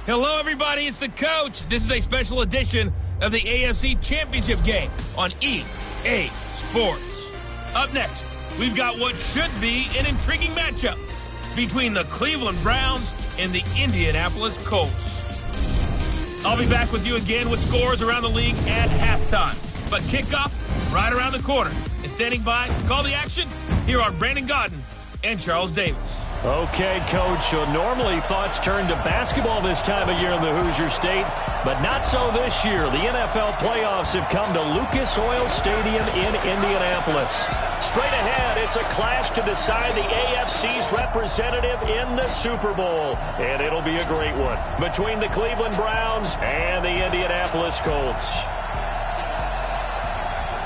Hello, everybody. It's the coach. This is a special edition of the AFC Championship game on EA Sports. Up next, we've got what should be an intriguing matchup between the Cleveland Browns and the Indianapolis Colts. I'll be back with you again with scores around the league at halftime. But kickoff right around the corner. And standing by to call the action, here are Brandon Godden and Charles Davis. Okay, Coach, so normally thoughts turn to basketball this time of year in the Hoosier State, but not so this year. The NFL playoffs have come to Lucas Oil Stadium in Indianapolis. Straight ahead, it's a clash to decide the AFC's representative in the Super Bowl, and it'll be a great one between the Cleveland Browns and the Indianapolis Colts.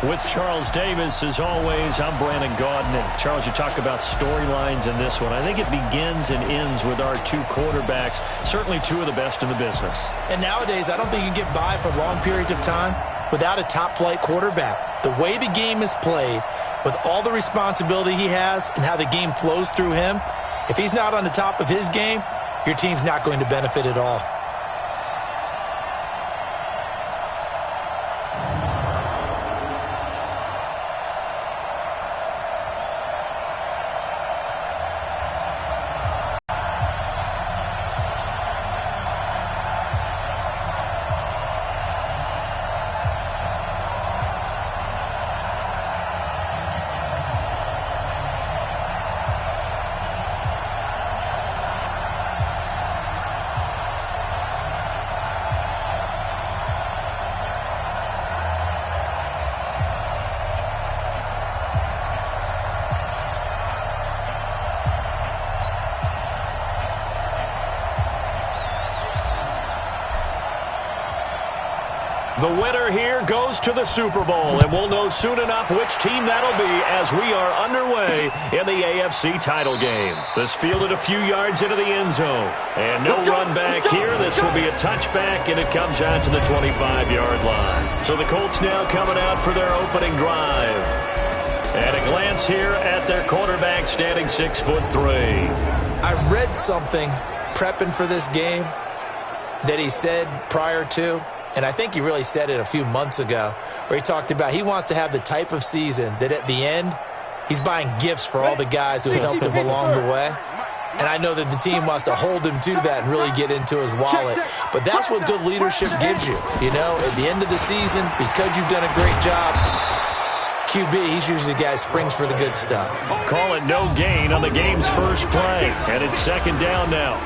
With Charles Davis, as always, I'm Brandon Godden. And Charles, you talk about storylines in this one. I think it begins and ends with our two quarterbacks, certainly two of the best in the business. And nowadays, I don't think you can get by for long periods of time without a top-flight quarterback. The way the game is played, with all the responsibility he has and how the game flows through him, if he's not on the top of his game, your team's not going to benefit at all. The winner here goes to the Super Bowl, and we'll know soon enough which team that'll be as we are underway in the AFC title game. This fielded a few yards into the end zone. And no run back here. This will be a touchback, and it comes out to the 25-yard line. So the Colts now coming out for their opening drive. And a glance here at their quarterback standing 6'3". I read something prepping for this game that he said prior to, and I think he really said it a few months ago, where he talked about he wants to have the type of season that at the end, he's buying gifts for all the guys who helped him along the way. And I know that the team wants to hold him to that and really get into his wallet. But that's what good leadership gives you. You know, at the end of the season, because you've done a great job, QB, he's usually the guy who springs for the good stuff. Call it no gain on the game's first play. And it's second down now.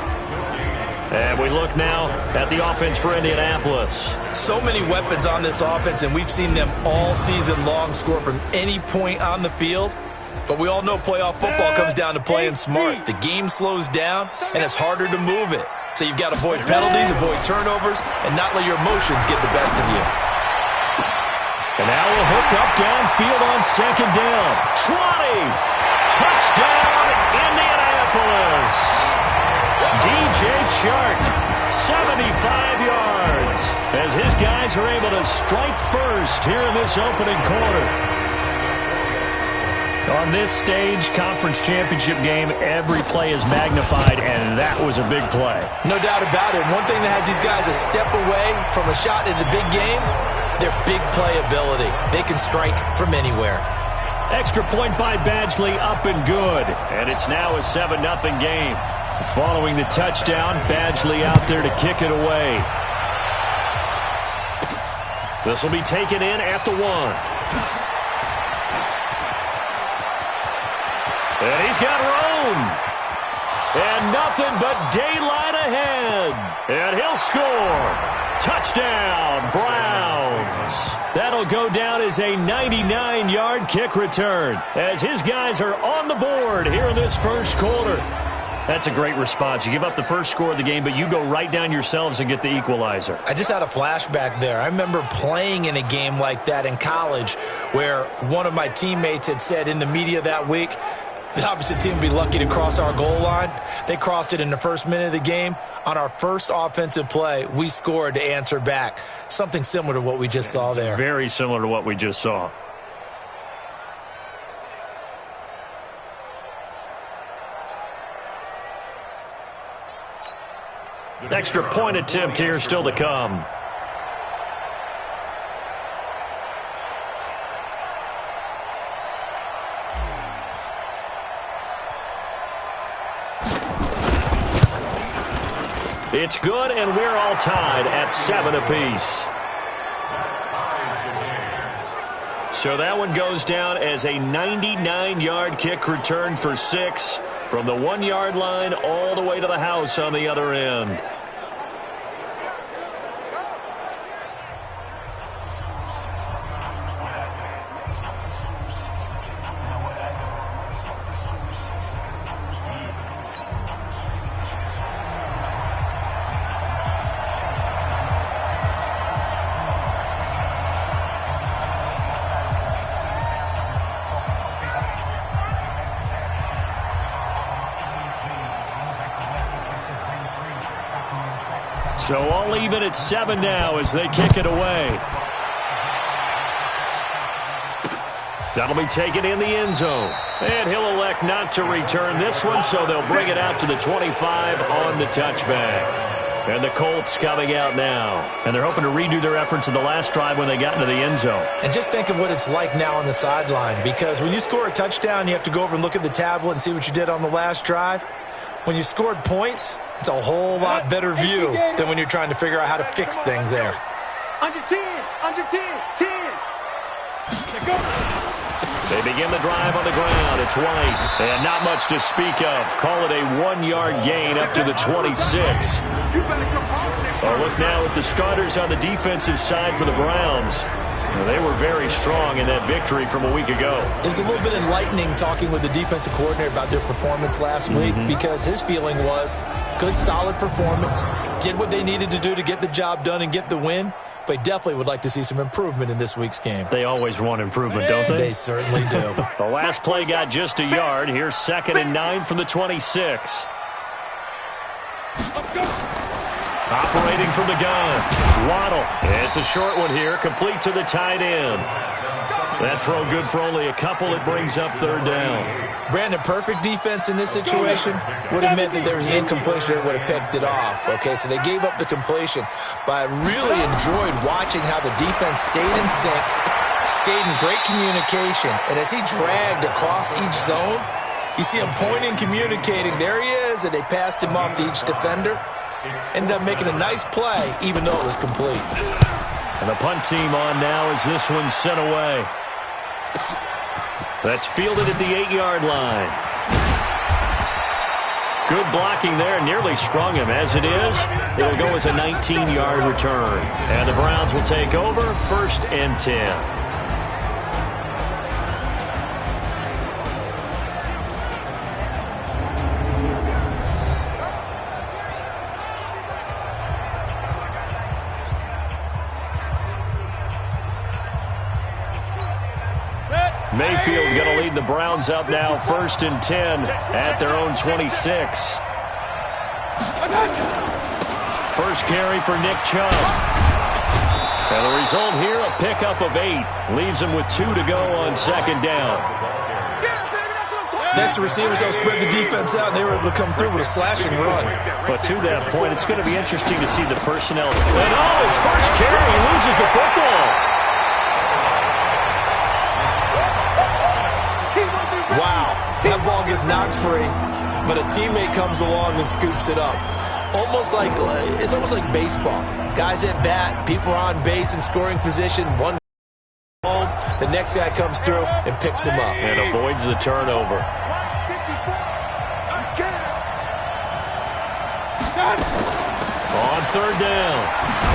And we look now at the offense for Indianapolis. So many weapons on this offense, and we've seen them all season long score from any point on the field. But we all know playoff football comes down to playing smart. The game slows down, and it's harder to move it. So you've got to avoid penalties, avoid turnovers, and not let your emotions get the best of you. And now we'll hook up downfield on second down. 20. Touchdown, Indianapolis. DJ Chark, 75 yards, as his guys are able to strike first here in this opening quarter. On this stage, conference championship game, every play is magnified, and that was a big play. No doubt about it. One thing that has these guys a step away from a shot in the big game, their big play ability. They can strike from anywhere. Extra point by Badgley, up and good. And it's now a 7-0 game. Following the touchdown, Badgley out there to kick it away. This will be taken in at the 1. And he's got room. And nothing but daylight ahead. And he'll score. Touchdown, Browns. That'll go down as a 99-yard kick return as his guys are on the board here in this first quarter. That's a great response. You give up the first score of the game, but you go right down yourselves and get the equalizer. I just had a flashback there. I remember playing in a game like that in college where one of my teammates had said in the media that week, the opposite team would be lucky to cross our goal line. They crossed it in the first minute of the game. On our first offensive play, we scored to answer back. Something similar to what we just saw there. Very similar to what we just saw. Extra point attempt here still to come. It's good, and we're all tied at 7 apiece. So that one goes down as a 99-yard kick return for 6 from the 1-yard line all the way to the house on the other end. So all even at 7 now as they kick it away. That'll be taken in the end zone. And he'll elect not to return this one, so they'll bring it out to the 25 on the touchback. And the Colts coming out now. And they're hoping to redo their efforts in the last drive when they got into the end zone. And just think of what it's like now on the sideline, because when you score a touchdown, you have to go over and look at the tablet and see what you did on the last drive. When you scored points, it's a whole lot better view than when you're trying to figure out how to fix things there. Under 10, 10. They begin the drive on the ground. It's White, and not much to speak of. Call it a 1-yard gain up to the 26. Oh, look now at the starters on the defensive side for the Browns. They were very strong in that victory from a week ago. It was a little bit enlightening talking with the defensive coordinator about their performance last week, because his feeling was good, solid performance, did what they needed to do to get the job done and get the win, but definitely would like to see some improvement in this week's game. They always want improvement, don't they? They certainly do. The last play got just a yard. Here's 2nd and 9 from the 26. Operating from the gun, Waddle. It's a short one here, complete to the tight end. That throw good for only a couple. It brings up 3rd down. Brandon, perfect defense in this situation would have meant that there was an incompletion that would have picked it off. Okay, so they gave up the completion. But I really enjoyed watching how the defense stayed in sync, stayed in great communication. And as he dragged across each zone, you see him pointing, communicating. There he is, and they passed him off to each defender. Ended up making a nice play, even though it was complete. And the punt team on now as this one's sent away. That's fielded at the 8-yard line. Good blocking there, nearly sprung him. As it is, it'll go as a 19-yard return. And the Browns will take over, 1st and 10. Mayfield going to lead the Browns up now, 1st and 10 at their own 26. First carry for Nick Chubb. And the result here, a pickup of 8. Leaves him with 2 to go on 2nd down. Next, the receivers will spread the defense out, and they were able to come through with a slashing run. But to that point, it's going to be interesting to see the personnel. And his first carry, he loses the football. Wow, that ball gets knocked free, but a teammate comes along and scoops it up. It's almost like baseball. Guys at bat, people are on base in scoring position. One home, the next guy comes through and picks him up. And avoids the turnover. On 3rd down,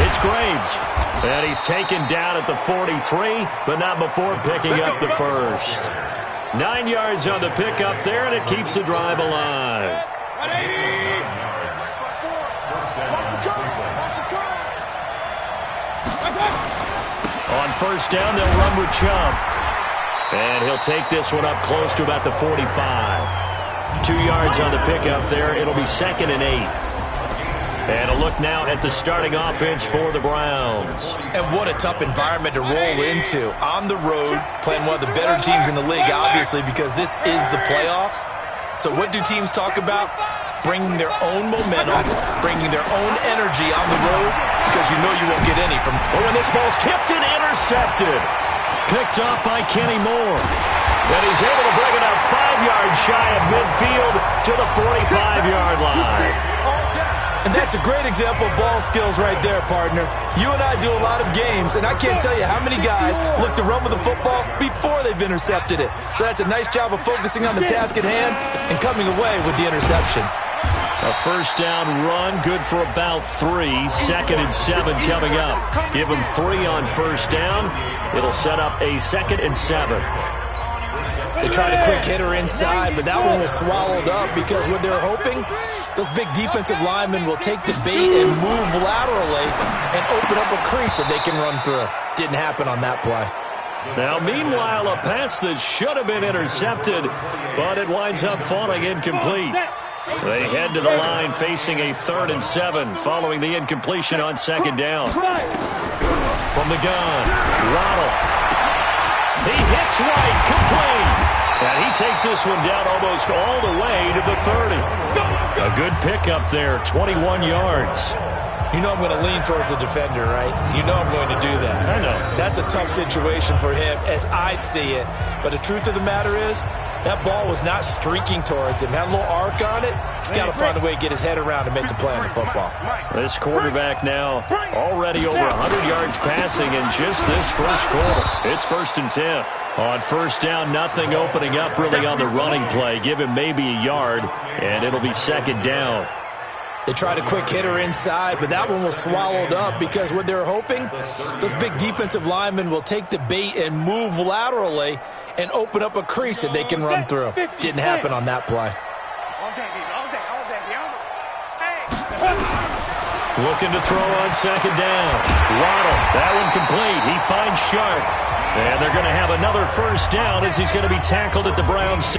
it's Graves. And he's taken down at the 43, but not before picking up the first. 9 yards on the pickup there, and it keeps the drive alive. On 1st down, they'll run with Chubb. And he'll take this one up close to about the 45. 2 yards on the pickup there. It'll be 2nd and 8. And a look now at the starting offense for the Browns. And what a tough environment to roll into. On the road, playing one of the better teams in the league, obviously, because this is the playoffs. So what do teams talk about? bringing their own momentum, bringing their own energy on the road, because you know you won't get any from. Oh, and this ball's tipped and intercepted. Picked up by Kenny Moore. And he's able to bring it up 5 yards shy of midfield to the 45-yard line. And that's a great example of ball skills right there, partner. You and I do a lot of games, and I can't tell you how many guys look to run with the football before they've intercepted it. So that's a nice job of focusing on the task at hand and coming away with the interception. A first down run, good for about 3. 2nd and 7 coming up. Give them 3 on first down. It'll set up a 2nd and 7. They tried a quick hitter inside, but that one was swallowed up because what they're hoping, those big defensive linemen will take the bait and move laterally and open up a crease that they can run through. Didn't happen on that play. Now, meanwhile, a pass that should have been intercepted, but it winds up falling incomplete. They head to the line facing a 3rd and 7 following the incompletion on 2nd down. From the gun, Waddle. He hits right, complete. And he takes this one down almost all the way to the 30. A good pickup there, 21 yards. You know I'm going to lean towards the defender, right? You know I'm going to do that. I know. That's a tough situation for him as I see it. But the truth of the matter is, that ball was not streaking towards him. Had a little arc on it. He's got to find a way to get his head around and make a play on the football. This quarterback now already over 100 yards passing in just this first quarter. It's 1st and 10. On first down, nothing opening up really on the running play. Give him maybe a yard, and it'll be 2nd down. They tried a quick hitter inside, but that one was swallowed up because what they're hoping, those big defensive linemen will take the bait and move laterally and open up a crease that they can run through. Didn't happen on that play. Looking to throw on 2nd down. Waddle, that one complete. He finds Sharp. And they're going to have another first down as he's going to be tackled at the Browns.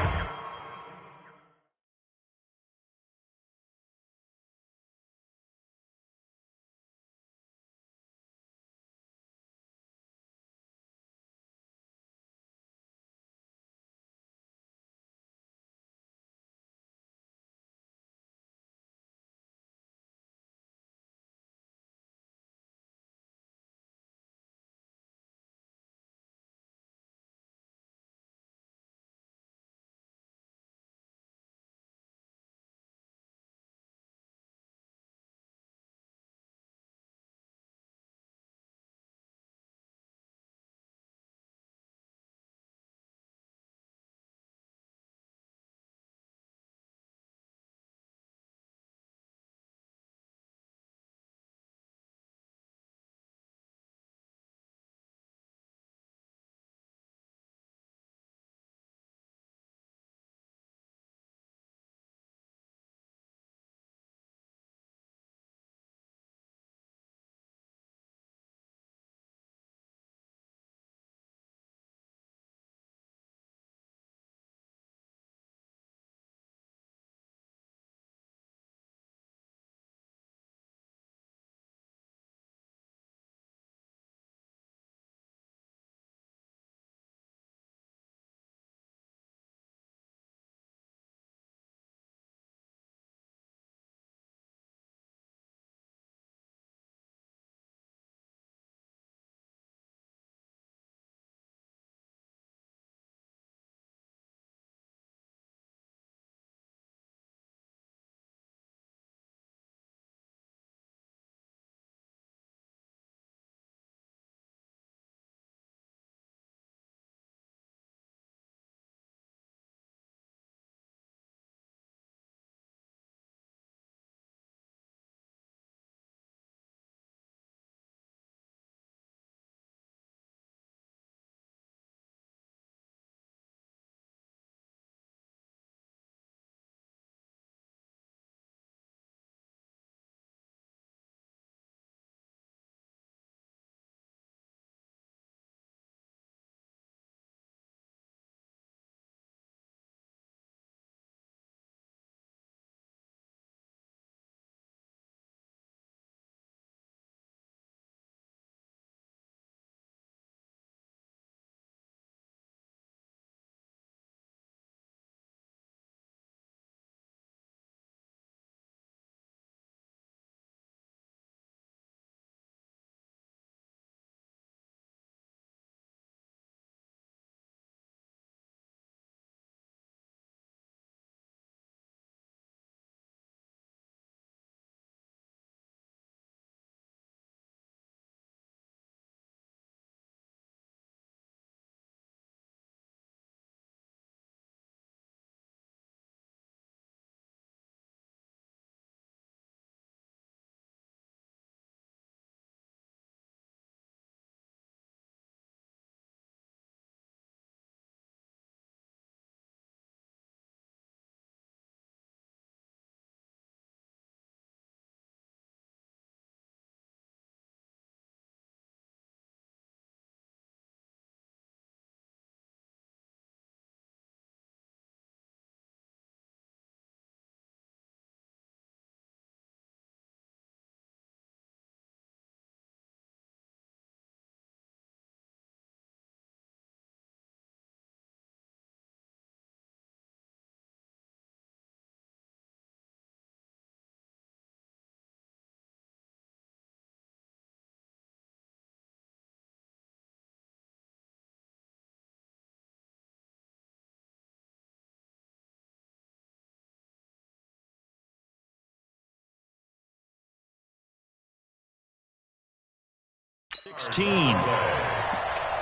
16.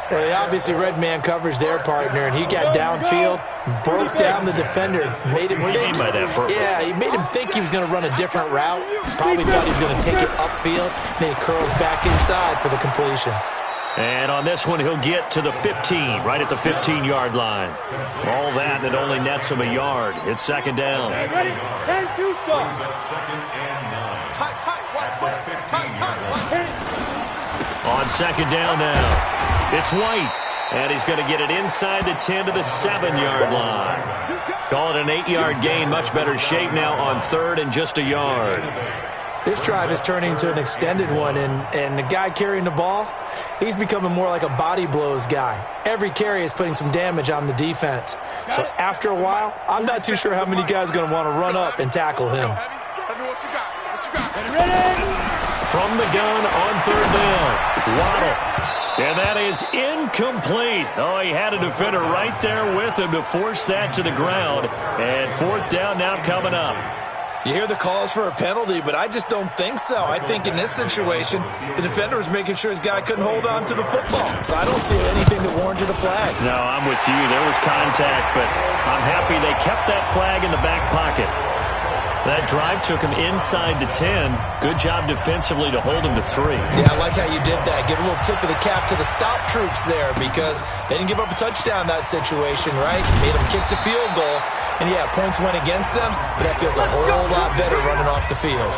Well, they obviously read man coverage their partner, and he got downfield, broke down the defender, made him What do you think. mean by that, Burt? Yeah, he made him think he was going to run a different route. Probably thought he was going to take it upfield. Then he curls back inside for the completion. And on this one, he'll get to the 15, right at the 15-yard line. All that, and it only nets him a yard. It's second down. Ready? 10-2 stop. Tight, watch back. Tight, watch. On second down now, it's White. And he's going to get it inside the 10 to the 7-yard line. Call it an 8-yard gain. Much better shape now on third and just a yard. This drive is turning into an extended one, and the guy carrying the ball, he's becoming more like a body blows guy. Every carry is putting some damage on the defense. So after a while, I'm not too sure how many guys are going to want to run up and tackle him. From the gun on third down, Waddle. And that is incomplete. Oh, he had a defender right there with him to force that to the ground. And fourth down now coming up. You hear the calls for a penalty, but I just don't think so. I think in this situation, the defender was making sure his guy couldn't hold on to the football. So I don't see anything that warranted a flag. No, I'm with you. There was contact, but I'm happy they kept that flag in the back pocket. That drive took him inside the 10. Good job defensively to hold him to 3. Yeah, I like how you did that. Give a little tip of the cap to the stop troops there because they didn't give up a touchdown in that situation, right? Made them kick the field goal. And, yeah, points went against them, but that feels a whole lot better running off the field.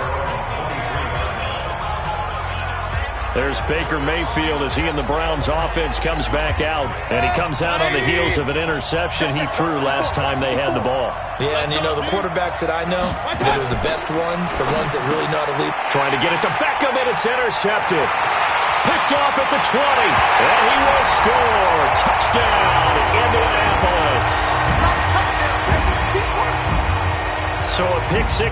There's Baker Mayfield as he and the Browns offense comes back out. And he comes out on the heels of an interception he threw last time they had the ball. Yeah, and you know, the quarterbacks that I know that are the best ones, the ones that really know how to lead. Trying to get it to Beckham, and it's intercepted. Picked off at the 20. And he will score. Touchdown, Indianapolis. So a pick six.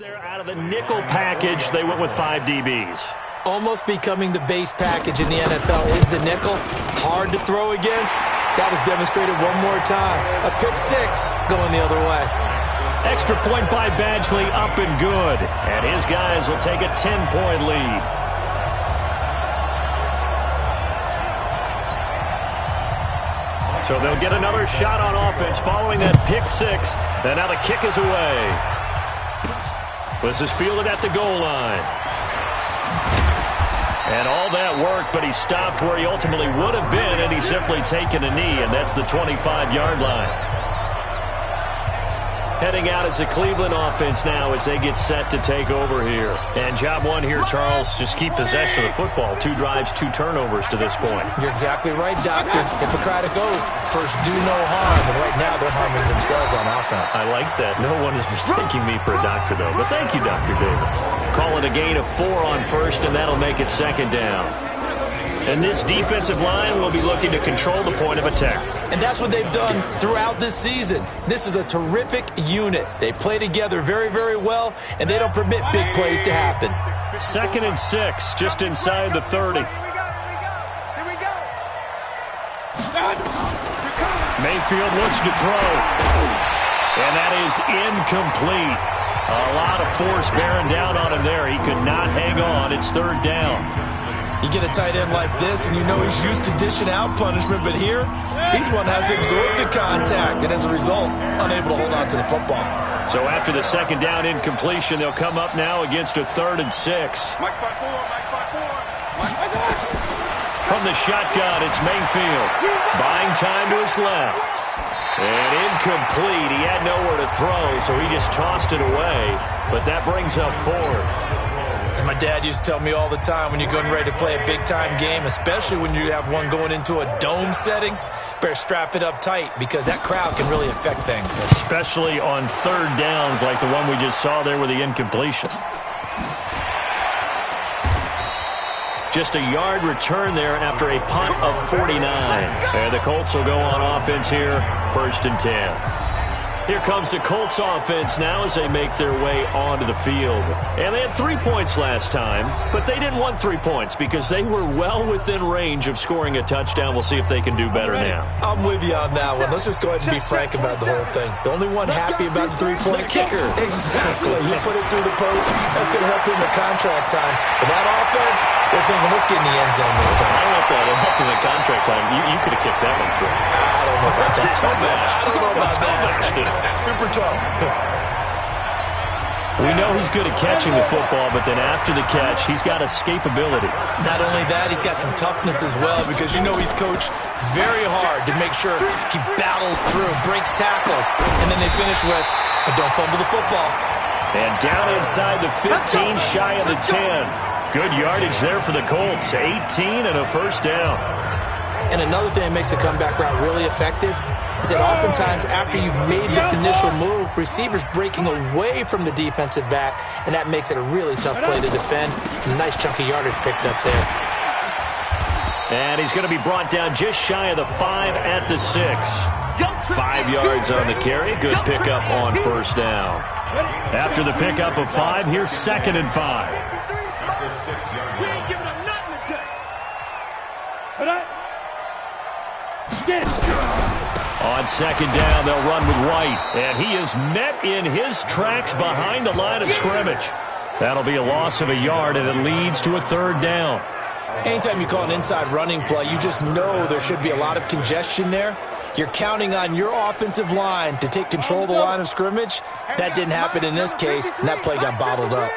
There out of the nickel package, they went with 5 DBs. Almost becoming the base package in the NFL is the nickel. Hard to throw against. That was demonstrated one more time. A pick 6 going the other way. Extra point by Badgley, up and good. And his guys will take a 10-point lead. So they'll get another shot on offense following that pick 6. And now the kick is away. This is fielded at the goal line. And all that worked, but he stopped where he ultimately would have been, and he's simply taken a knee, and that's the 25-yard line. Heading out as a Cleveland offense now as they get set to take over here. And job one here, Charles, just keep possession of the football. 2 drives, 2 turnovers to this point. You're exactly right, Doctor. Hippocratic oath. First, do no harm. And right now, they're harming themselves on offense. I like that. No one is mistaking me for a doctor, though. But thank you, Dr. Davis. Call it a gain of 4 on first, and that'll make it second down. And this defensive line will be looking to control the point of attack. And that's what they've done throughout this season. This is a terrific unit. They play together very, very well, and they don't permit big plays to happen. 2nd and 6, just inside the 30. Mayfield looks to throw. And that is incomplete. A lot of force bearing down on him there. He could not hang on. It's 3rd down. You get a tight end like this, and you know he's used to dishing out punishment, but here, he's one that has to absorb the contact, and as a result, unable to hold on to the football. So after the 2nd down incompletion, they'll come up now against a 3rd and 6. From the shotgun, it's Mayfield. Buying time to his left. And incomplete. He had nowhere to throw, so he just tossed it away. But that brings up 4th. As my dad used to tell me all the time, when you're getting ready to play a big-time game, especially when you have one going into a dome setting, better strap it up tight because that crowd can really affect things. Especially on 3rd downs like the one we just saw there with the incompletion. Just a yard return there after a punt of 49. And the Colts will go on offense here, 1st and 10. Here comes the Colts offense now as they make their way onto the field. And they had 3 points last time, but they didn't want 3 points because they were well within range of scoring a touchdown. We'll see if they can do better now. I'm with you on that one. Let's just go ahead and be frank about the whole thing. The only one happy about the 3-point kicker. Exactly. He put it through the post. That's going to help him in contract time. But that offense, they're thinking, let's get in the end zone this time. I don't know if that'll help him in contract time. You could have kicked that one through. I don't know about that. I don't know about that. Super tough. We know he's good at catching the football, but then after the catch, he's got escapability. Not only that, he's got some toughness as well because you know he's coached very hard to make sure he battles through, breaks tackles, and then they finish with a don't fumble the football. And down inside the 15, shy of the 10. Good yardage there for the Colts. 18 and a 1st down. And another thing that makes the comeback route really effective is that oftentimes after you've made the initial move, receivers breaking away from the defensive back, and that makes it a really tough play to defend. A nice chunk of yardage picked up there. And he's going to be brought down just shy of the 5 at the 6. 5 yards on the carry. Good pickup on 1st down. After the pickup of 5, here's 2nd and 5. On 2nd down, they'll run with White. And he is met in his tracks behind the line of scrimmage. That'll be a loss of a yard, and it leads to a 3rd down. Anytime you call an inside running play, you just know there should be a lot of congestion there. You're counting on your offensive line to take control of the line of scrimmage. That didn't happen in this case, and that play got bottled up.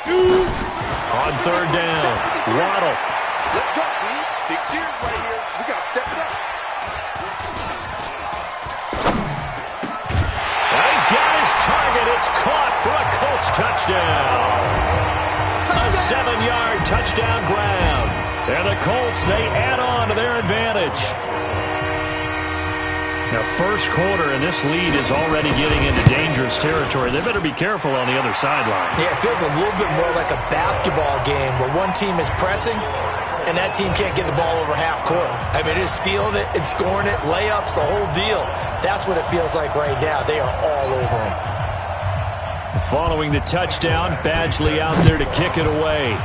On 3rd down, Waddle. Let's go, man. Big series right here. We got to step it up. He's got his target. It's caught for a Colts touchdown. A 7-yard touchdown grab. And the Colts, they add on to their advantage. Now, 1st quarter, and this lead is already getting into dangerous territory. They better be careful on the other sideline. Yeah, it feels a little bit more like a basketball game where one team is pressing and that team can't get the ball over half court. I mean, it's stealing it and scoring it, layups, the whole deal. That's what it feels like right now. They are all over them. Following the touchdown, Badgley out there to kick it away.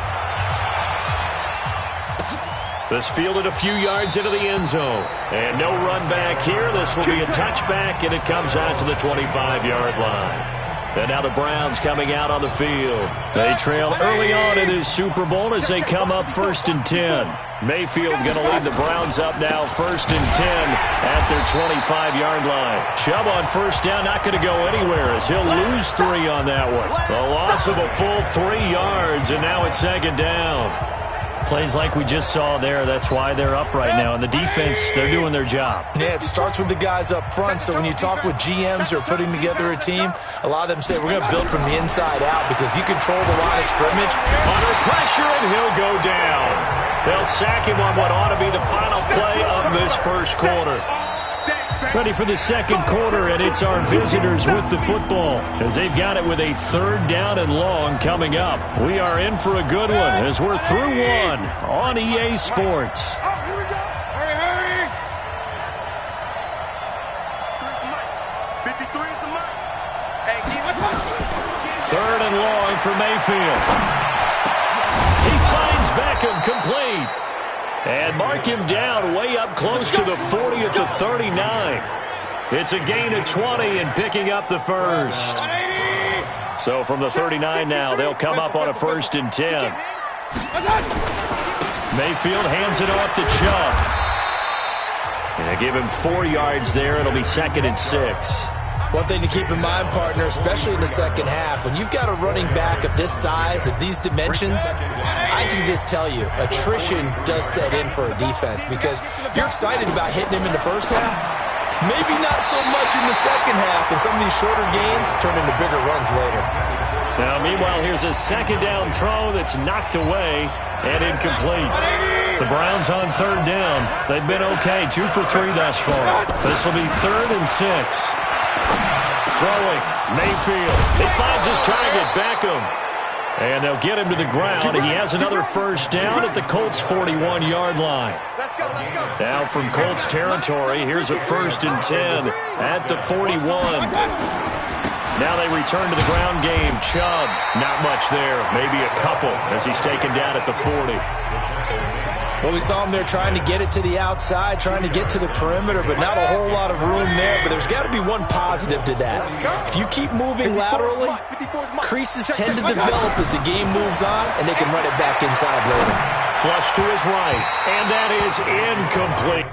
This fielded a few yards into the end zone. And no run back here. This will be a touchback, and it comes out to the 25-yard line. And now the Browns coming out on the field. They trail early on in this Super Bowl as they come up 1st and 10. Mayfield going to lead the Browns up now 1st and 10 at their 25-yard line. Chubb on 1st down, not going to go anywhere as he'll lose 3 on that one. A loss of a full 3 yards, and now it's 2nd down. Plays like we just saw there. That's why they're up right now. And the defense, they're doing their job. Yeah, it starts with the guys up front. So when you talk with GMs who are putting together a team, a lot of them say, we're going to build from the inside out because if you control the line of scrimmage. Under pressure, and he'll go down. They'll sack him on what ought to be the final play of this first quarter. Ready for the second quarter, and it's our visitors with the football as they've got it with a 3rd down and long coming up. We are in for a good one as we're through one on EA Sports. Hurry. 53 is the mark. Hey, 3rd and long for Mayfield. He finds Beckham complete. And mark him down way up close to the 40 at the 39. It's a gain of 20 and picking up the first. So from the 39 now, they'll come up on a 1st and 10. Mayfield hands it off to Chubb. And they give him 4 yards there. It'll be 2nd and 6. One thing to keep in mind, partner, especially in the second half, when you've got a running back of this size, of these dimensions, I can just tell you, attrition does set in for a defense because you're excited about hitting him in the first half. Maybe not so much in the second half, and some of these shorter gains turn into bigger runs later. Now, meanwhile, here's a 2nd down throw that's knocked away and incomplete. The Browns on 3rd down. They've been okay, 2 for 3 thus far. This will be 3rd and 6. Throwing, Mayfield. He finds his target, Beckham. And they'll get him to the ground. He has another 1st down at the Colts' 41-yard line. Let's go. Now from Colts territory, here's a 1st and 10 at the 41. Now they return to the ground game. Chubb, not much there. Maybe a couple as he's taken down at the 40. Well, we saw him there trying to get it to the outside, trying to get to the perimeter, but not a whole lot of room there. But there's got to be one positive to that. If you keep moving laterally, creases tend to develop as the game moves on, and they can run it back inside later. Flush to his right, and that is incomplete.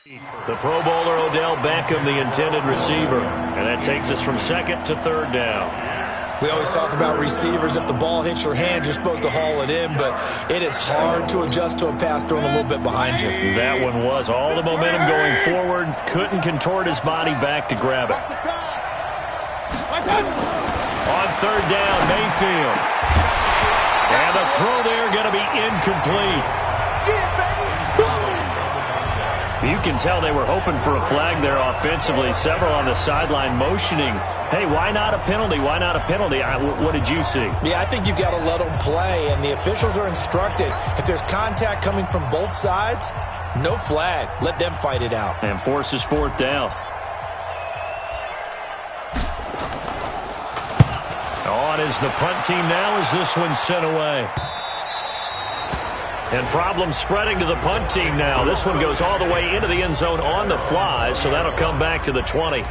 The Pro Bowler Odell Beckham, the intended receiver. And that takes us from second to third down. We always talk about receivers. If the ball hits your hand, you're supposed to haul it in, but it is hard to adjust to a pass thrown a little bit behind you. That one was all the momentum going forward. Couldn't contort his body back to grab it. On third down, Mayfield. And the throw there going to be incomplete. You can tell they were hoping for a flag there offensively. Several on the sideline motioning, hey, why not a penalty? Why not a penalty? What did you see? Yeah, I think you've got to let them play, and the officials are instructed. If there's contact coming from both sides, no flag. Let them fight it out. And forces fourth down. On is the punt team now as this one's sent away. And problems spreading to the punt team now. This one goes all the way into the end zone on the fly, so that'll come back to the 20.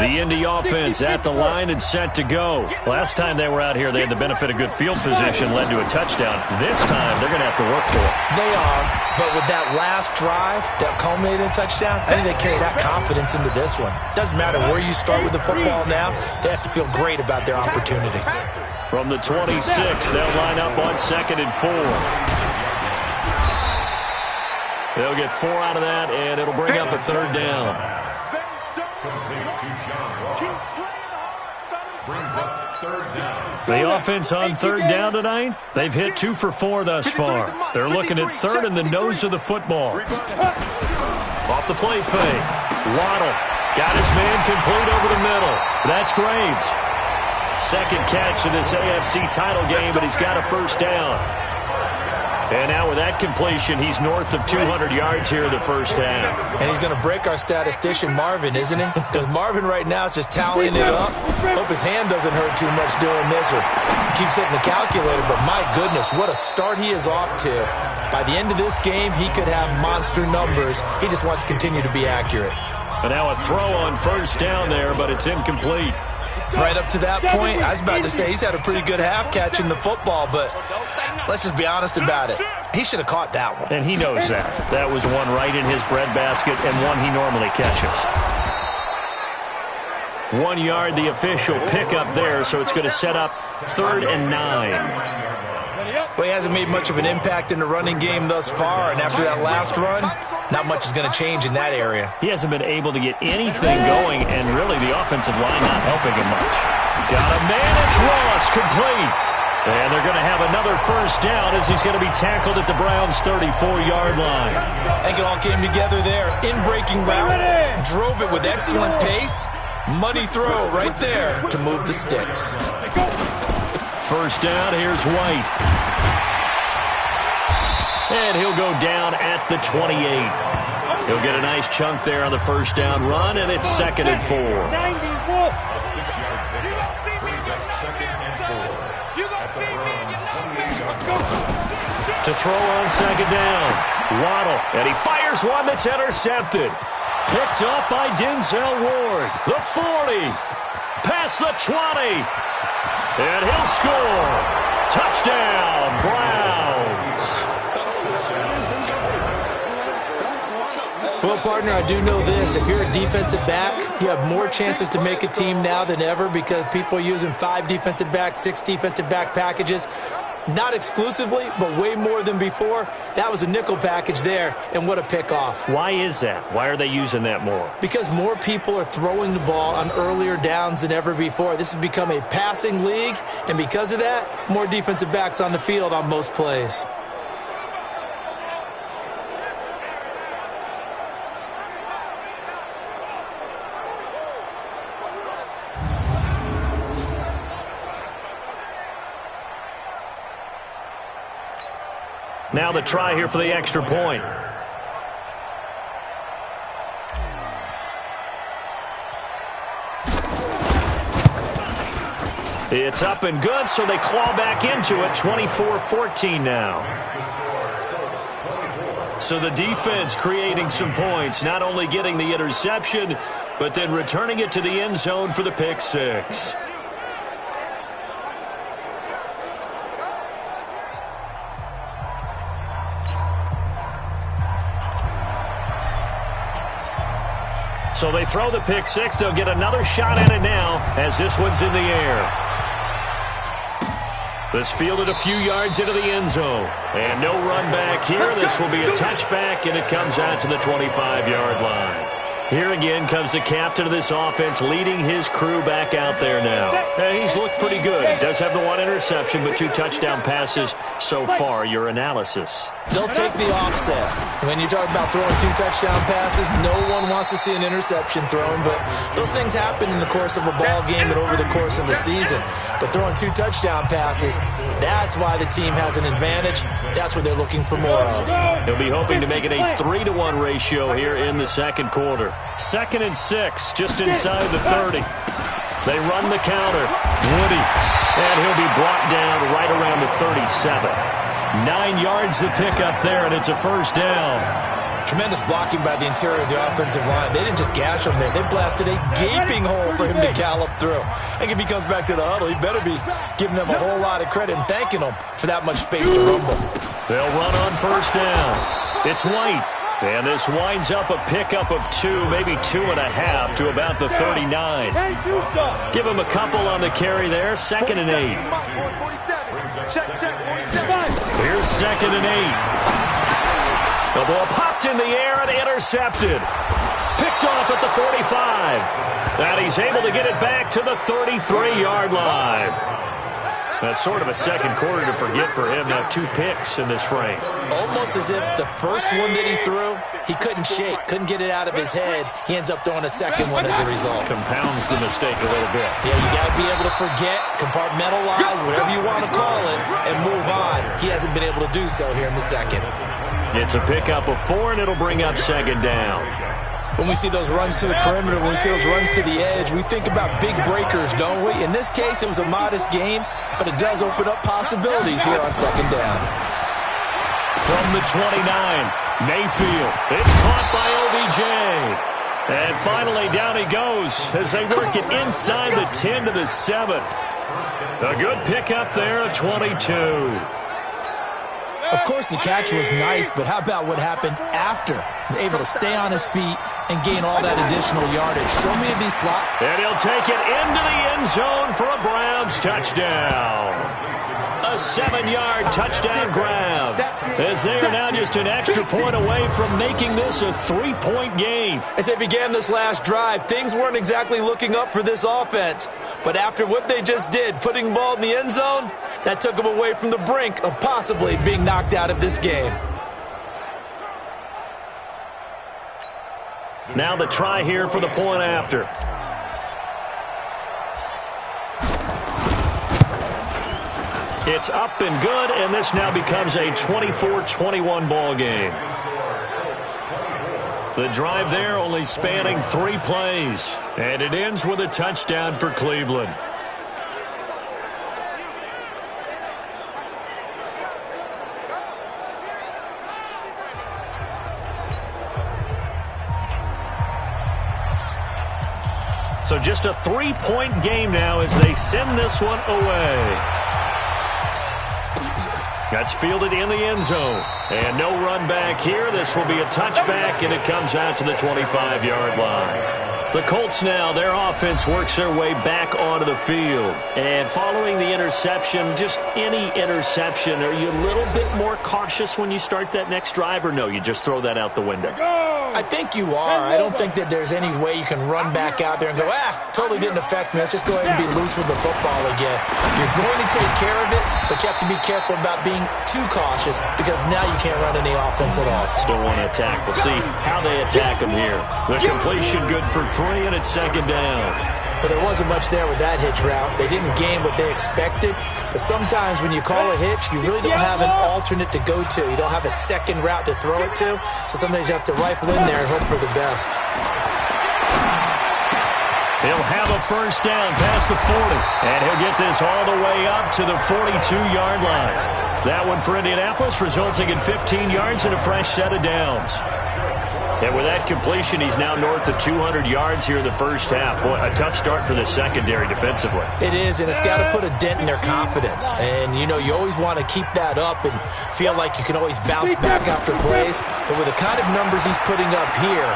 The Indy offense at the line and set to go. Last time they were out here, they had the benefit of good field position, led to a touchdown. This time, they're going to have to work for it. They are, but with that last drive that culminated in a touchdown, I think they carry that confidence into this one. Doesn't matter where you start with the football now, they have to feel great about their opportunity. From the 26, they'll line up on 2nd and 4. They'll get 4 out of that, and it'll bring up a third down. The offense on third down tonight, they've hit 2 for 4 thus far. They're looking at third in the nose of the football. Off the play fake. Waddle got his man complete over the middle. That's Graves. Second catch of this AFC title game, but he's got a first down. And now with that completion, he's north of 200 yards here in the first half. And he's going to break our statistician, Marvin, isn't he? Because Marvin right now is just tallying it up. Hope his hand doesn't hurt too much doing this or keeps hitting the calculator. But my goodness, what a start he is off to. By the end of this game, he could have monster numbers. He just wants to continue to be accurate. And now a throw on first down there, but it's incomplete. Right up to that point, I was about to say he's had a pretty good half catching the football, but let's just be honest about it. He should have caught that one. And he knows that. That was one right in his breadbasket and one he normally catches. 1 yard, the official pickup there, so it's going to set up 3rd and 9. Well, he hasn't made much of an impact in the running game thus far, and after that last run, not much is going to change in that area. He hasn't been able to get anything going, and really the offensive line not helping him much. Got a man, it's Ross, complete. And they're going to have another first down as he's going to be tackled at the Browns' 34-yard line. I think it all came together there. In-breaking route, drove it with excellent pace. Money throw right there to move the sticks. First down, here's White. And he'll go down at the 28. He'll get a nice chunk there on the first down run, and it's 2nd and 4. A 6-yard pickup brings up 2nd and 4 at the Browns' 28-yard line. To throw on 2nd down, Waddle, and he fires one that's intercepted. Picked up by Denzel Ward. The 40, past the 20, and he'll score. Touchdown, Browns. Well, partner, I do know this. If you're a defensive back, you have more chances to make a team now than ever because people are using 5 defensive backs, 6 defensive back packages. Not exclusively, but way more than before. That was a nickel package there, and what a pickoff. Why is that? Why are they using that more? Because more people are throwing the ball on earlier downs than ever before. This has become a passing league, and because of that, more defensive backs on the field on most plays. Now the try here for the extra point. It's up and good, so they claw back into it. 24-14 now. So the defense creating some points, not only getting the interception, but then returning it to the end zone for the pick six. So they throw the pick six. They'll get another shot at it now as this one's in the air. This fielded a few yards into the end zone. And no run back here. This will be a touchback, and it comes out to the 25-yard line. Here again comes the captain of this offense leading his crew back out there now. He's looked pretty good. Does have the one interception, but 2 touchdown passes so far. Your analysis. They'll take the offset. When you talk about throwing 2 touchdown passes, no one wants to see an interception thrown, but those things happen in the course of a ball game and over the course of the season. But throwing 2 touchdown passes, that's why the team has an advantage. That's what they're looking for more of. He'll be hoping to make it a 3-to-1 ratio here in the second quarter. 2nd and 6, just inside the 30. They run the counter. Woody. And he'll be brought down right around the 37. 9 yards to pick up there, and it's a first down. Tremendous blocking by the interior of the offensive line. They didn't just gash him there. They blasted a gaping hole for him to gallop through. I think if he comes back to the huddle, he better be giving them a whole lot of credit and thanking them for that much space to rumble. They'll run on first down. It's White. And this winds up a pickup of 2, maybe 2.5 to about the 39. Give him a couple on the carry there. 2nd and 8. Here's 2nd and 8. The ball popped in the air and intercepted. Picked off at the 45. And he's able to get it back to the 33-yard line. That's sort of a second quarter to forget for him. Now 2 picks in this frame. Almost as if the first one that he threw, he couldn't shake, couldn't get it out of his head. He ends up throwing a second one as a result. Compounds the mistake a little bit. Yeah, you got to be able to forget, compartmentalize, whatever you want to call it, and move on. He hasn't been able to do so here in the second. It's a pickup of 4, and it'll bring up 2nd down. When we see those runs to the perimeter, when we see those runs to the edge, we think about big breakers, don't we? In this case, it was a modest game, but it does open up possibilities here on 2nd down. From the 29, Mayfield. It's caught by OBJ. And finally, down he goes as they work it inside the 10 to the 7. A good pickup there, a 22. Of course, the catch was nice, but how about what happened after? Able to stay on his feet and gain all that additional yardage. So many of these slots. And he'll take it into the end zone for a Browns touchdown. A 7-yard touchdown grab. As they are now just an extra point away from making this a 3-point game. As they began this last drive, things weren't exactly looking up for this offense. But after what they just did, putting the ball in the end zone, that took them away from the brink of possibly being knocked out of this game. Now the try here for the point after. It's up and good, and this now becomes a 24-21 ball game. The drive there only spanning 3 plays, and it ends with a touchdown for Cleveland. So just a 3-point game now as they send this one away. That's fielded in the end zone. And no run back here. This will be a touchback, and it comes out to the 25-yard line. The Colts now, their offense works their way back onto the field. And following the interception, just any interception, are you a little bit more cautious when you start that next drive, or no, you just throw that out the window? I think you are. I don't think that there's any way you can run back out there and go, totally didn't affect me. Let's just go ahead and be loose with the football again. You're going to take care of it, but you have to be careful about being too cautious because now you can't run any offense at all. Still want to attack. We'll see how they attack them here. The completion good for 3, and it's 2nd down. But there wasn't much there with that hitch route. They didn't gain what they expected. But sometimes when you call a hitch, you really don't have an alternate to go to. You don't have a second route to throw it to. So sometimes you have to rifle in there and hope for the best. He'll have a first down past the 40. And he'll get this all the way up to the 42-yard line. That one for Indianapolis, resulting in 15 yards and a fresh set of downs. And with that completion, he's now north of 200 yards here in the first half. Boy, a tough start for the secondary defensively. It is, and it's got to put a dent in their confidence. And, you know, you always want to keep that up and feel like you can always bounce back after plays. But with the kind of numbers he's putting up here,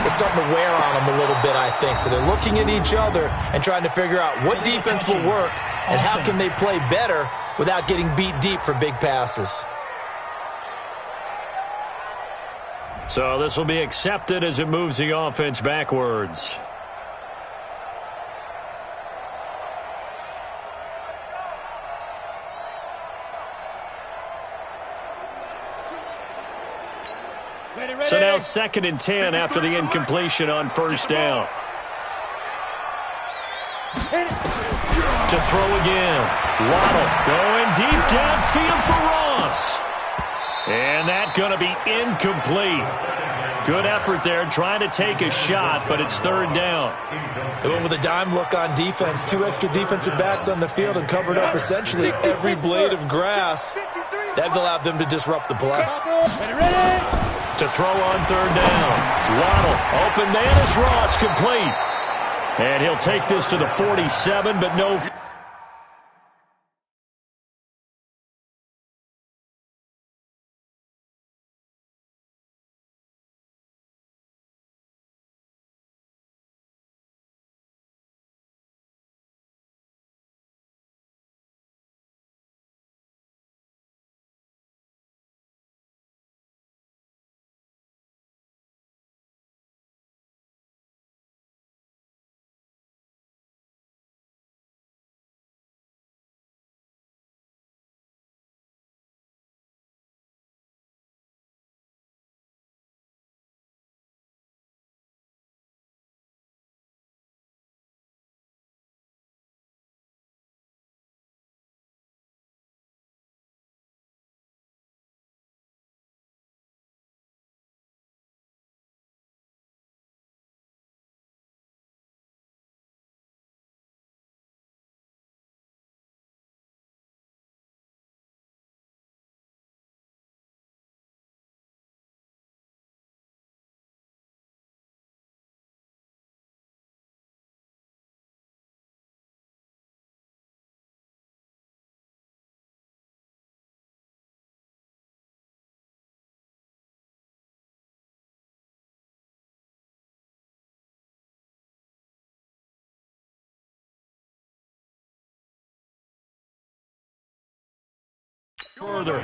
it's starting to wear on them a little bit, I think. So they're looking at each other and trying to figure out what defense will work and how can they play better without getting beat deep for big passes. So this will be accepted as it moves the offense backwards. So now 2nd and 10 after the incompletion on first down. To throw again. Waddle going deep downfield for Ross. And that's going to be incomplete. Good effort there trying to take a shot, but it's 3rd down. They went with a dime look on defense. 2 extra defensive backs on the field and covered up essentially every blade of grass. That allowed them to disrupt the play. To throw on 3rd down. Waddle, open man is Ross, complete. And he'll take this to the 47, but no. Further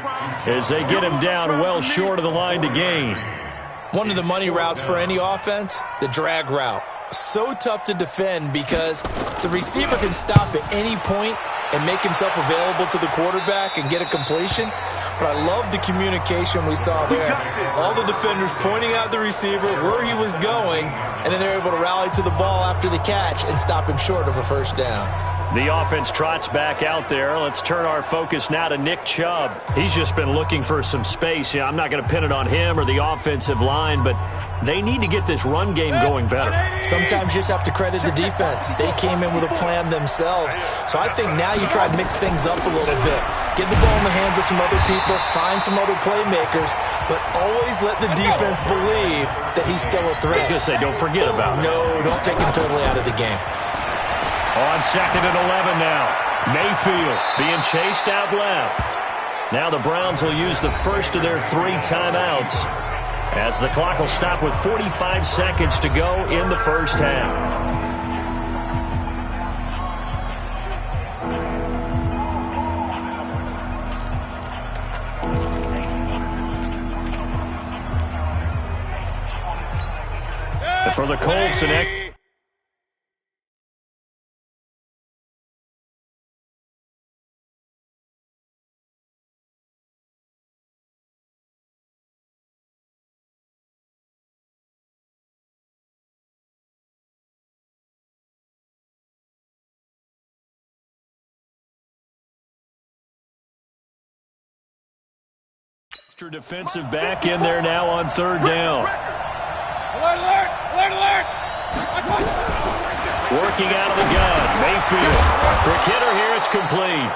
as they get him down well short of the line to gain. One of the money routes for any offense, the drag route. So tough to defend because the receiver can stop at any point and make himself available to the quarterback and get a completion. But I love the communication we saw there. All the defenders pointing out the receiver, where he was going, and then they're able to rally to the ball after the catch and stop him short of a first down. The offense trots back out there. Let's turn our focus now to Nick Chubb. He's just been looking for some space. I'm not going to pin it on him or the offensive line, but they need to get this run game going better. Sometimes you just have to credit the defense. They came in with a plan themselves. So I think now you try to mix things up a little bit. Get the ball in the hands of some other people, find some other playmakers, but always let the defense believe that he's still a threat. I was going to say, don't forget about it. No, don't take him totally out of the game. On 2nd and 11 now. Mayfield being chased out left. Now the Browns will use the first of their 3 timeouts as the clock will stop with 45 seconds to go in the first half. For the Colts, and extra defensive back in there now on 3rd down. Alert, alert, alert, alert! Working out of the gun, Mayfield. Quick hitter here, it's complete.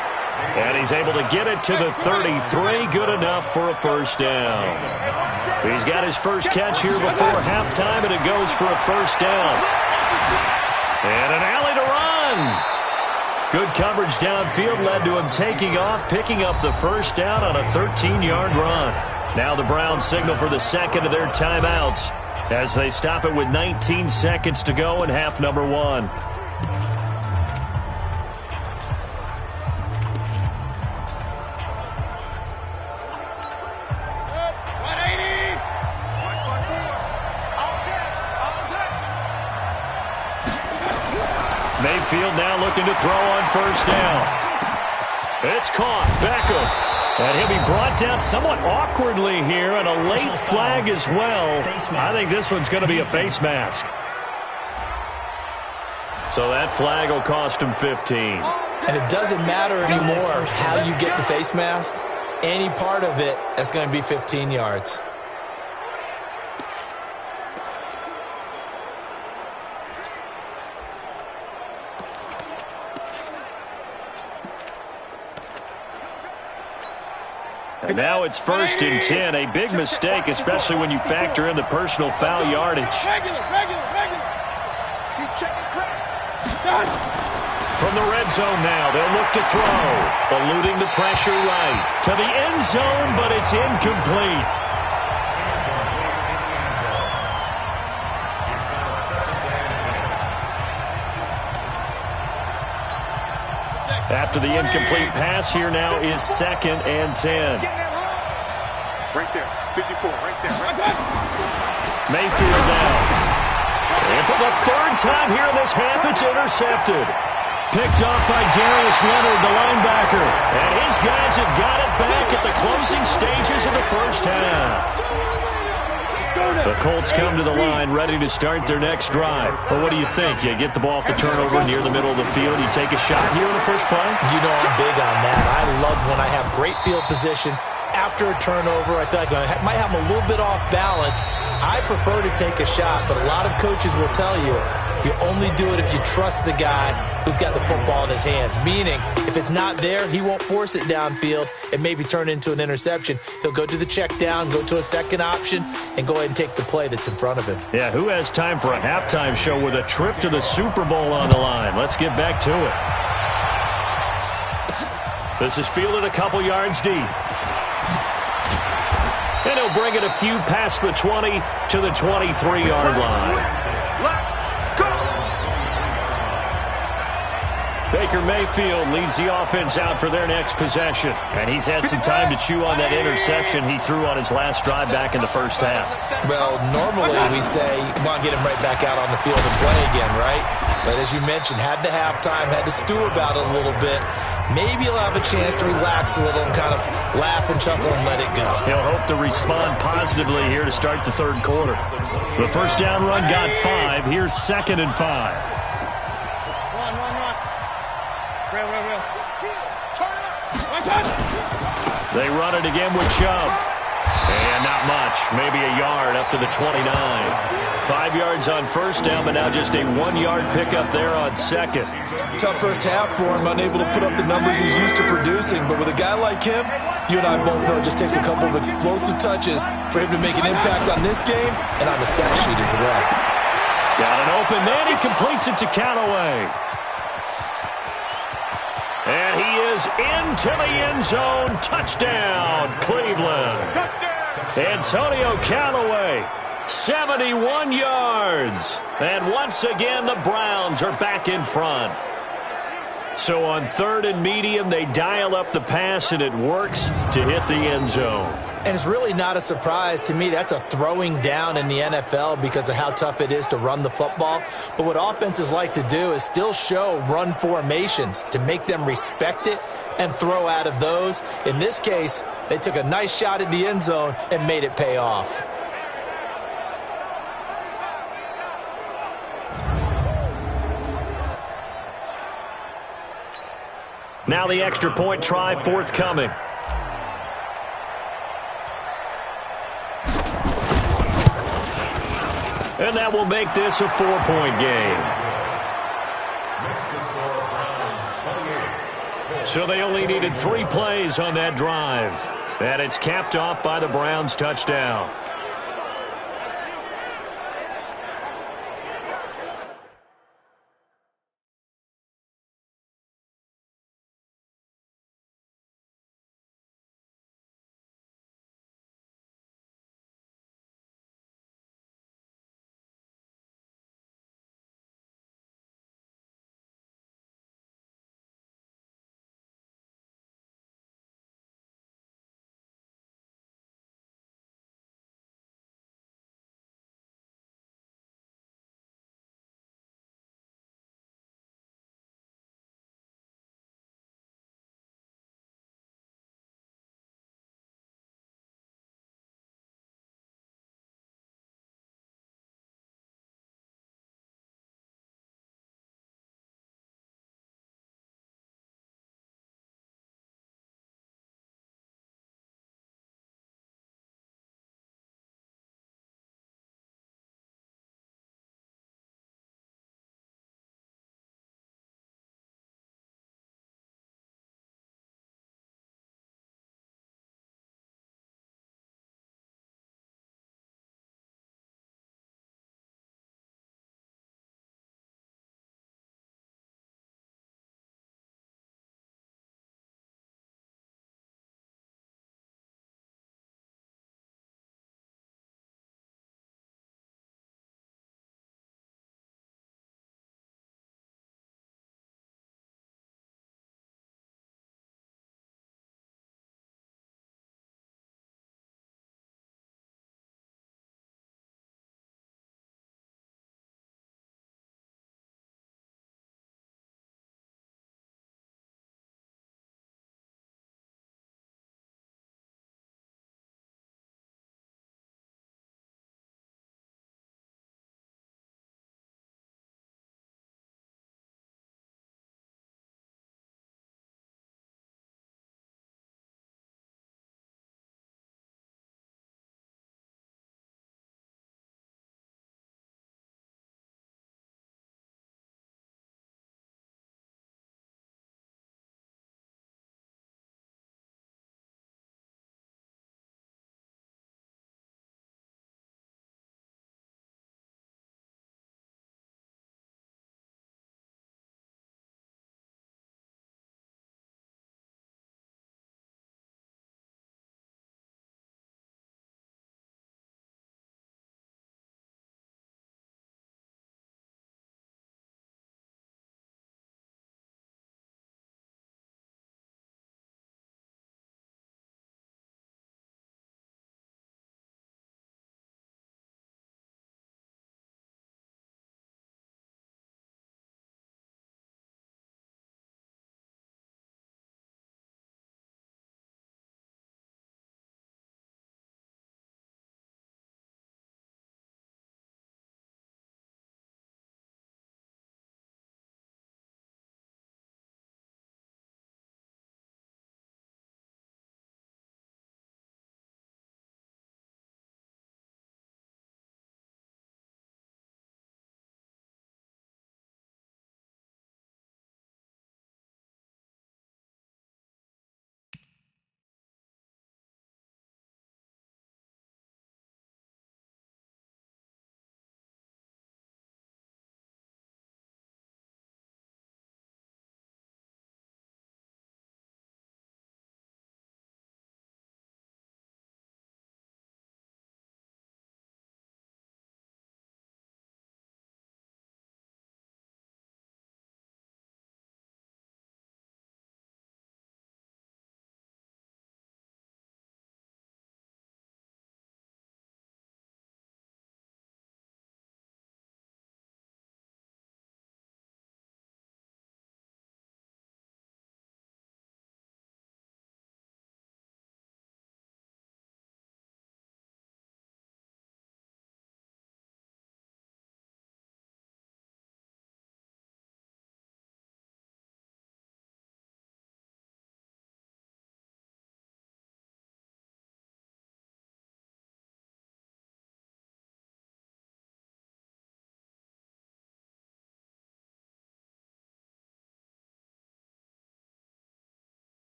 And he's able to get it to the 33, good enough for a first down. He's got his first catch here before halftime, and it goes for a first down. And an alley to run. Good coverage downfield led to him taking off, picking up the first down on a 13-yard run. Now the Browns signal for the second of their timeouts as they stop it with 19 seconds to go in half number one. Mayfield now looking to throw on first down. It's caught. Beckham. And he'll be brought down somewhat awkwardly here, and a late flag as well. I think this one's going to be a face mask. So that flag will cost him 15. And it doesn't matter anymore how you get the face mask. Any part of it, that's going to be 15 yards. And now it's 1st and 10. A big mistake, especially when you factor in the personal foul yardage. Regular. He's checking crack. From the red zone now, they'll look to throw. Eluding the pressure right. To the end zone, but it's incomplete. After the incomplete pass, here now is 2nd and 10. Right there, 54, right there. Mayfield now. And for the third time here in this half, it's intercepted. Picked off by Darius Leonard, the linebacker. And his guys have got it back at the closing stages of the first half. The Colts come to the line ready to start their next drive. Well, what do you think? You get the ball off the turnover near the middle of the field. You take a shot here in the first play? You know I'm big on that. I love when I have great field position. After a turnover, I feel like I might have a little bit off balance. I prefer to take a shot, but a lot of coaches will tell you only do it if you trust the guy who's got the football in his hands. Meaning, if it's not there, he won't force it downfield and maybe turn into an interception. He'll go to the check down, go to a second option, and go ahead and take the play that's in front of him. Yeah, who has time for a halftime show with a trip to the Super Bowl on the line? Let's get back to it. This is fielded a couple yards deep. And he'll bring it a few past the 20 to the 23-yard line. Baker Mayfield leads the offense out for their next possession. And he's had some time to chew on that interception he threw on his last drive back in the first half. Well, normally we say, come on, get him right back out on the field and play again, right? But as you mentioned, had the halftime, had to stew about it a little bit. Maybe he'll have a chance to relax a little and kind of laugh and chuckle and let it go. He'll hope to respond positively here to start the third quarter. The first down run got 5. Here's 2nd and 5. They run it again with Chubb. And not much. Maybe a yard up to the 29. 5 yards on first down, but now just a 1-yard pickup there on second. Tough first half for him, unable to put up the numbers he's used to producing. But with a guy like him, you and I both know it just takes a couple of explosive touches for him to make an impact on this game and on the stat sheet as well. He's got an open man. He completes it to Callaway. And he is into the end zone. Touchdown, Cleveland. Antonio Callaway, 71 yards. And once again, the Browns are back in front. So on 3rd and medium, they dial up the pass, and it works to hit the end zone. And it's really not a surprise to me. That's a throwing down in the NFL because of how tough it is to run the football. But what offenses like to do is still show run formations to make them respect it and throw out of those. In this case, they took a nice shot at the end zone and made it pay off. Now the extra point try forthcoming. And that will make this a 4-point game. So they only needed 3 plays on that drive. And it's capped off by the Browns' touchdown.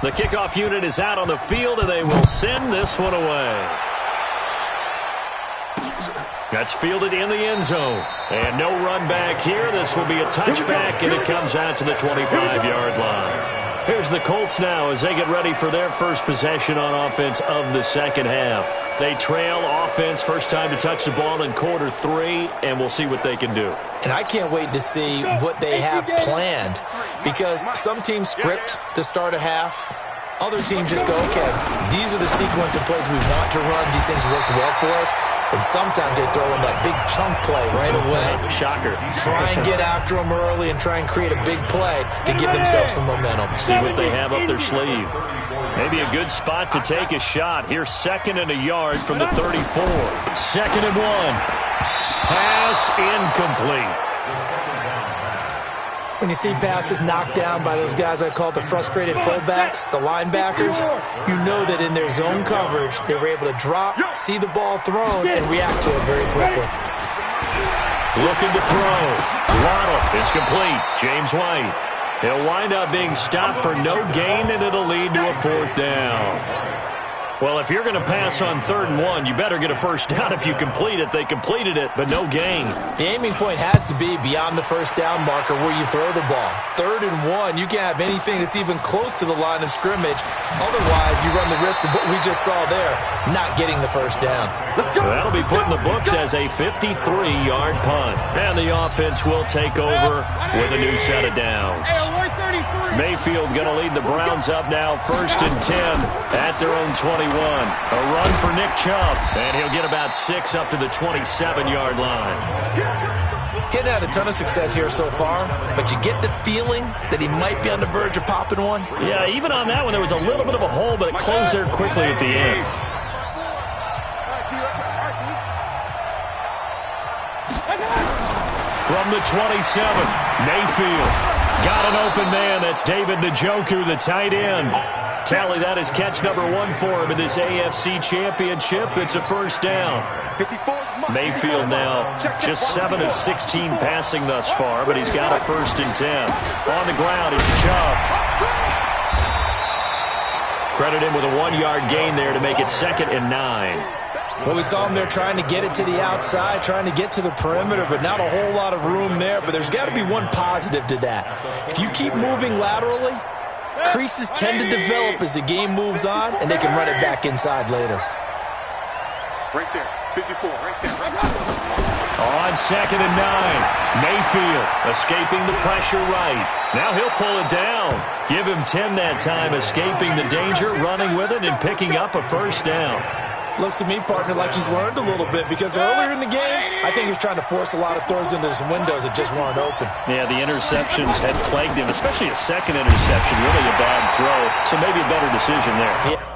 The kickoff unit is out on the field, and they will send this one away. That's fielded in the end zone. And no run back here. This will be a touchback, and it comes out to the 25-yard line. Here's the Colts now as they get ready for their first possession on offense of the second half. They trail offense, first time to touch the ball in quarter 3, and we'll see what they can do. And I can't wait to see what they have planned, because some teams script to start a half. Other teams just go, okay, these are the sequence of plays we want to run. These things worked well for us. And sometimes they throw in that big chunk play right away. Shocker. Try and get after them early and try and create a big play to give themselves some momentum. See what they have up their sleeve. Maybe a good spot to take a shot. Here's 2nd and a yard from the 34. 2nd and 1. Pass incomplete. When you see passes knocked down by those guys I call the frustrated fullbacks, the linebackers, you know that in their zone coverage, they were able to drop, see the ball thrown, and react to it very quickly. Looking to throw. Waddle is complete. James White. He'll wind up being stopped for no gain, and it'll lead to a 4th down. Well, if you're going to pass on 3rd and 1, you better get a first down if you complete it. They completed it, but no gain. The aiming point has to be beyond the first down marker where you throw the ball. 3rd and 1, you can't have anything that's even close to the line of scrimmage. Otherwise, you run the risk of what we just saw there, not getting the first down. So that'll be put in the books as a 53-yard punt. And the offense will take over with a new set of downs. Mayfield going to lead the Browns up now, 1st and 10 at their own 21. A run for Nick Chubb, and he'll get about 6 up to the 27-yard line. Getting had a ton of success here so far, but you get the feeling that he might be on the verge of popping one. Yeah, even on that one, there was a little bit of a hole, but it closed there quickly at the end. From the 27, Mayfield. Got an open man. That's David Njoku, the tight end. Tally, that is catch number 1 for him in this AFC Championship. It's a first down. Mayfield now just 7 of 16 passing thus far, but he's got a 1st and 10. On the ground, it's Chubb. Credit him with a 1-yard gain there to make it 2nd and 9. Well, we saw him there trying to get it to the outside, trying to get to the perimeter, but not a whole lot of room there. But there's got to be one positive to that. If you keep moving laterally, creases tend to develop as the game moves on, and they can run it back inside later. Right there, 54, right there. On 2nd and 9, Mayfield escaping the pressure right. Now he'll pull it down. Give him 10 that time, escaping the danger, running with it, and picking up a first down. Looks to me, partner, like he's learned a little bit, because earlier in the game, I think he was trying to force a lot of throws into some windows that just weren't open. Yeah, the interceptions had plagued him, especially a second interception, really a bad throw, so maybe a better decision there. Yeah.